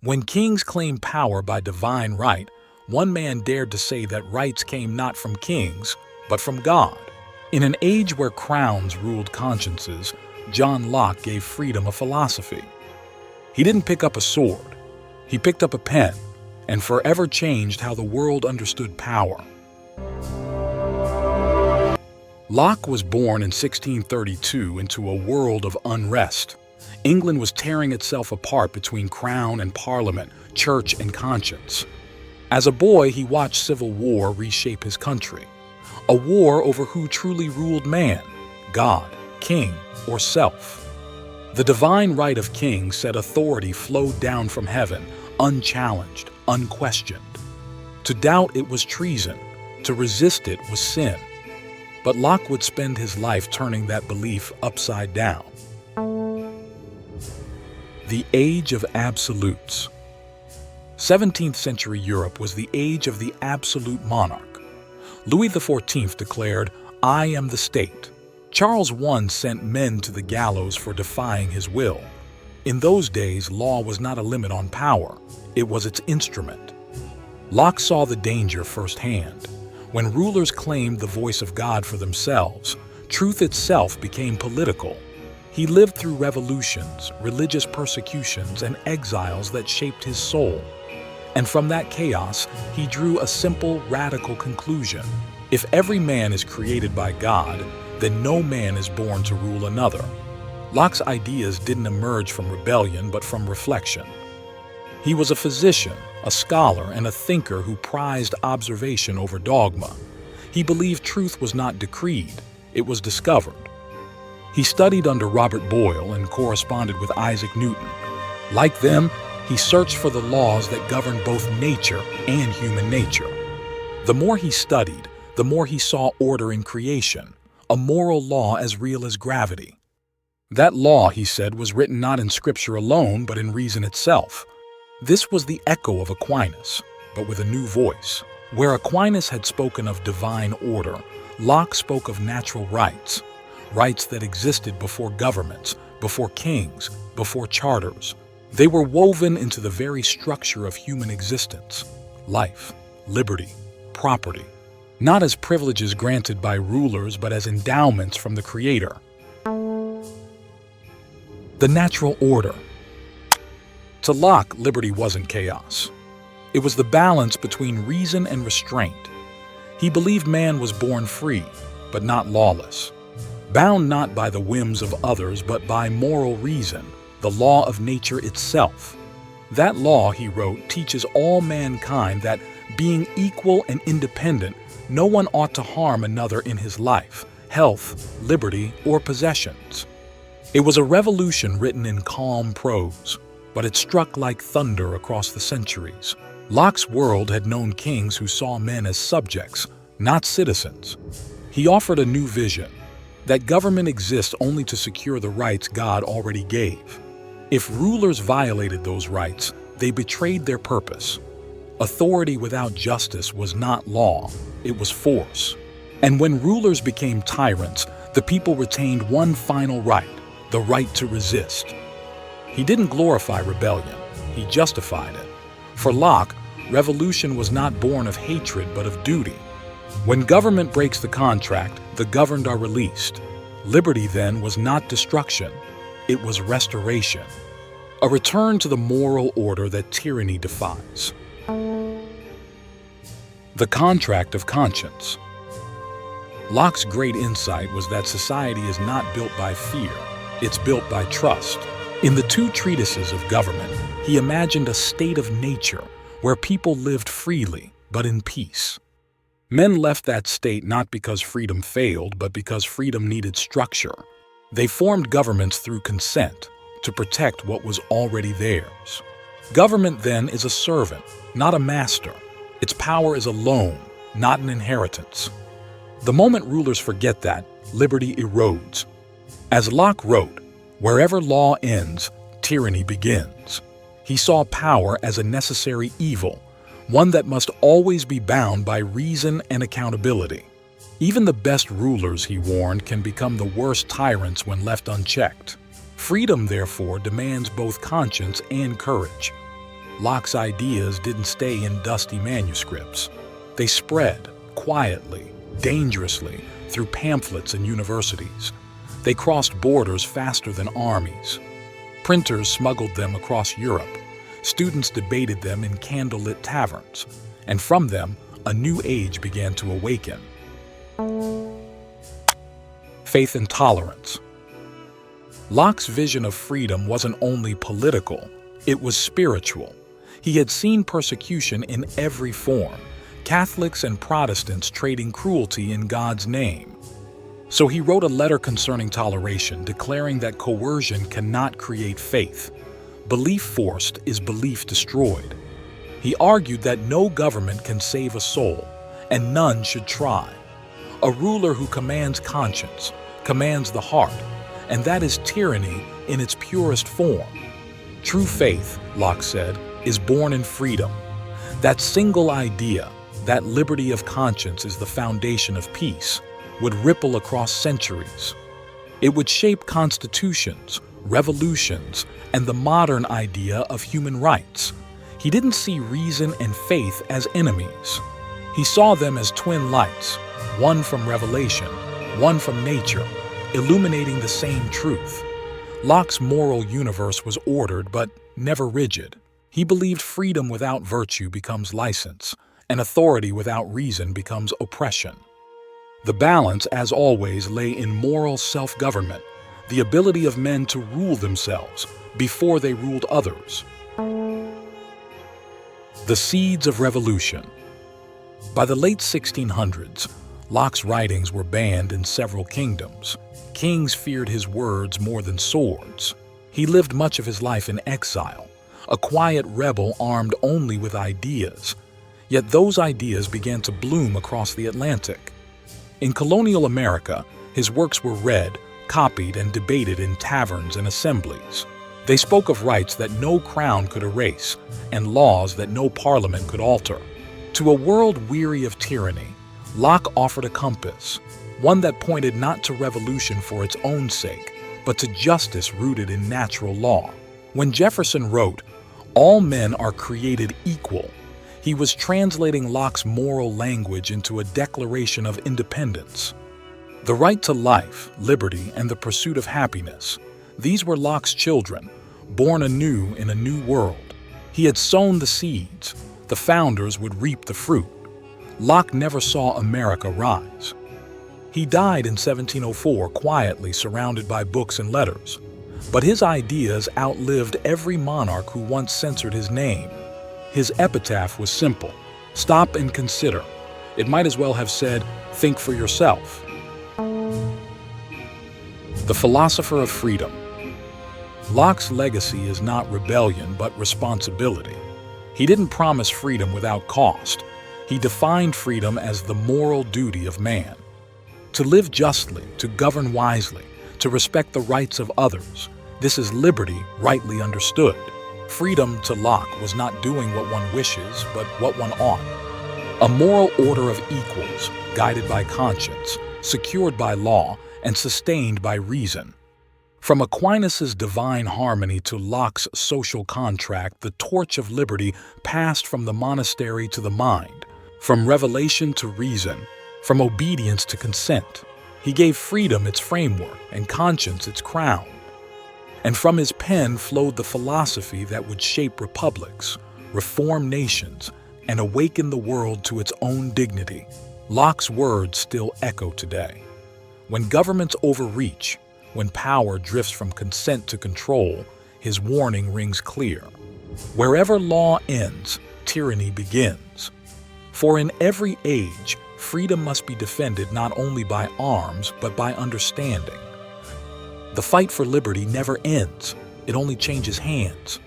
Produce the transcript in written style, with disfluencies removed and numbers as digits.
When kings claimed power by divine right, one man dared to say that rights came not from kings, but from God. In an age where crowns ruled consciences, John Locke gave freedom a philosophy. He didn't pick up a sword. He picked up a pen and forever changed how the world understood power. Locke was born in 1632 into a world of unrest. England was tearing itself apart between crown and parliament, church and conscience. As a boy, he watched civil war reshape his country. A war over who truly ruled man, God, king, or self. The divine right of kings said authority flowed down from heaven, unchallenged, unquestioned. To doubt it was treason, to resist it was sin. But Locke would spend his life turning that belief upside down. The Age of Absolutes. 17th century Europe was the age of the absolute monarch. Louis XIV declared, "I am the state." Charles I sent men to the gallows for defying his will. In those days, law was not a limit on power, it was its instrument. Locke saw the danger firsthand. When rulers claimed the voice of God for themselves, truth itself became political. He lived through revolutions, religious persecutions, and exiles that shaped his soul. And from that chaos, he drew a simple, radical conclusion. If every man is created by God, then no man is born to rule another. Locke's ideas didn't emerge from rebellion, but from reflection. He was a physician, a scholar, and a thinker who prized observation over dogma. He believed truth was not decreed, it was discovered. He studied under Robert Boyle and corresponded with Isaac Newton. Like them, he searched for the laws that govern both nature and human nature. The more he studied, the more he saw order in creation, a moral law as real as gravity. That law, he said, was written not in Scripture alone, but in reason itself. This was the echo of Aquinas, but with a new voice. Where Aquinas had spoken of divine order, Locke spoke of natural rights, rights that existed before governments, before kings, before charters. They were woven into the very structure of human existence: life, liberty, property, not as privileges granted by rulers, but as endowments from the Creator. The natural order. To Locke, liberty wasn't chaos. It was the balance between reason and restraint. He believed man was born free, but not lawless. Bound not by the whims of others, but by moral reason, the law of nature itself. That law, he wrote, teaches all mankind that, being equal and independent, no one ought to harm another in his life, health, liberty, or possessions. It was a revolution written in calm prose, but it struck like thunder across the centuries. Locke's world had known kings who saw men as subjects, not citizens. He offered a new vision, that government exists only to secure the rights God already gave. If rulers violated those rights, they betrayed their purpose. Authority without justice was not law, it was force. And when rulers became tyrants, the people retained one final right, the right to resist. He didn't glorify rebellion, he justified it. For Locke, revolution was not born of hatred but of duty. When government breaks the contract, the governed are released. Liberty then was not destruction, it was restoration. A return to the moral order that tyranny defies. The contract of conscience. Locke's great insight was that society is not built by fear, it's built by trust. In the two treatises of government, he imagined a state of nature where people lived freely, but in peace. Men left that state not because freedom failed, but because freedom needed structure. They formed governments through consent to protect what was already theirs. Government, then, is a servant, not a master. Its power is a loan, not an inheritance. The moment rulers forget that, liberty erodes. As Locke wrote, "Wherever law ends, tyranny begins." He saw power as a necessary evil, one that must always be bound by reason and accountability. Even the best rulers, he warned, can become the worst tyrants when left unchecked. Freedom, therefore, demands both conscience and courage. Locke's ideas didn't stay in dusty manuscripts. They spread quietly, dangerously, through pamphlets and universities. They crossed borders faster than armies. Printers smuggled them across Europe. Students debated them in candlelit taverns. And from them, a new age began to awaken. Faith and tolerance. Locke's vision of freedom wasn't only political, it was spiritual. He had seen persecution in every form, Catholics and Protestants trading cruelty in God's name. So he wrote a letter concerning toleration, declaring that coercion cannot create faith. Belief forced is belief destroyed. He argued that no government can save a soul, and none should try. A ruler who commands conscience, commands the heart, and that is tyranny in its purest form. True faith, Locke said, is born in freedom. That single idea, that liberty of conscience is the foundation of peace, would ripple across centuries. It would shape constitutions, revolutions, and the modern idea of human rights. He didn't see reason and faith as enemies. He saw them as twin lights, one from revelation, one from nature, illuminating the same truth. Locke's moral universe was ordered but never rigid. He believed freedom without virtue becomes license, and authority without reason becomes oppression. The balance, as always, lay in moral self-government, the ability of men to rule themselves before they ruled others. The seeds of revolution. By the late 1600s, Locke's writings were banned in several kingdoms. Kings feared his words more than swords. He lived much of his life in exile, a quiet rebel armed only with ideas. Yet those ideas began to bloom across the Atlantic. In colonial America, his works were read, copied, and debated in taverns and assemblies. They spoke of rights that no crown could erase and laws that no parliament could alter. To a world weary of tyranny, Locke offered a compass, one that pointed not to revolution for its own sake, but to justice rooted in natural law. When Jefferson wrote, "All men are created equal," he was translating Locke's moral language into a declaration of independence. The right to life, liberty, and the pursuit of happiness, these were Locke's children, born anew in a new world. He had sown the seeds. The founders would reap the fruit. Locke never saw America rise. He died in 1704 quietly, surrounded by books and letters. But his ideas outlived every monarch who once censored his name. His epitaph was simple: stop and consider. It might as well have said, think for yourself. The Philosopher of Freedom. Locke's legacy is not rebellion, but responsibility. He didn't promise freedom without cost. He defined freedom as the moral duty of man. To live justly, to govern wisely, to respect the rights of others. This is liberty rightly understood. Freedom to Locke was not doing what one wishes, but what one ought. A moral order of equals, guided by conscience, secured by law, and sustained by reason. From Aquinas' divine harmony to Locke's social contract, the torch of liberty passed from the monastery to the mind, from revelation to reason, from obedience to consent. He gave freedom its framework and conscience its crown. And from his pen flowed the philosophy that would shape republics, reform nations, and awaken the world to its own dignity. Locke's words still echo today. When governments overreach, when power drifts from consent to control, his warning rings clear. Wherever law ends, tyranny begins. For in every age, freedom must be defended not only by arms, but by understanding. The fight for liberty never ends, it only changes hands.